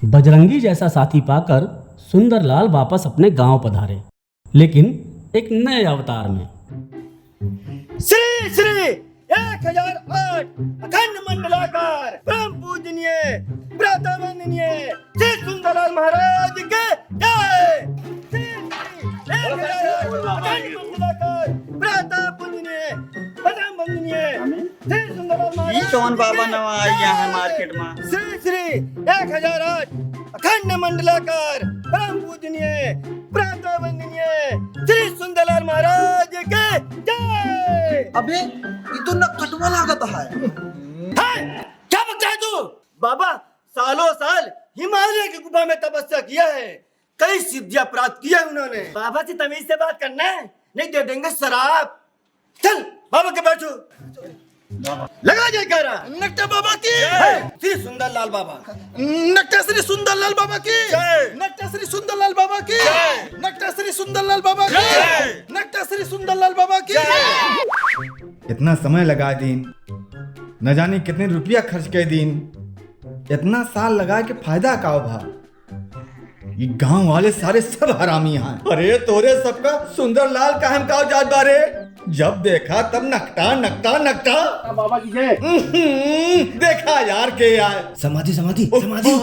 बजरंगी जैसा साथी पाकर सुंदरलाल वापस अपने गांव पधारे, लेकिन एक नए अवतार में। श्री श्री 1008 अखंड मंडलाकार परम पूजनीय प्रातः वंदनीय श्री सुंदरलाल महाराज के जय। श्री श्री 1008 अखंड मंडलाकार प्रातः पूजनीय परम वंदनीय श्री सुंदरलाल महाराज। ये कौन बाबा नवा आया है मार्केट में? श्री श्री 1008 अखंड मंडलाकार परम पूजनीय प्रातः वंदनीय श्री सुंदरलाल महाराज के जय। अबे ये तो नक्कटवा लागत है। क्या बकता है तू? बाबा सालों साल हिमालय की गुफा में तपस्या किया है, कई सिद्धियां प्राप्त की है उन्होंने। बाबा से तमीज से बात करना है, नहीं दे देंगे शराब। चल बाबा के बैठो, लगा जयकारा। नक्टा बाबा की श्री सुंदरलाल बाबा, नक्टा श्री सुंदरलाल बाबा की जय। नक्टा श्री सुंदरलाल बाबा की जय। नक्टा श्री सुंदरलाल बाबा की जय। नक्टा श्री सुंदरलाल बाबा की। इतना समय लगा दीन, न जाने कितने रुपया खर्च कर दीन, इतना साल लगा के फायदा का भा। ये गांव वाले सारे सब हरामी हैं। अरे तोरे सबका सुंदरलाल काहे का जात बारे, जब देखा तब नकटा नकटा नकटा। बाबा की जय। देखा यार के यार समाधि समाधि समाधि।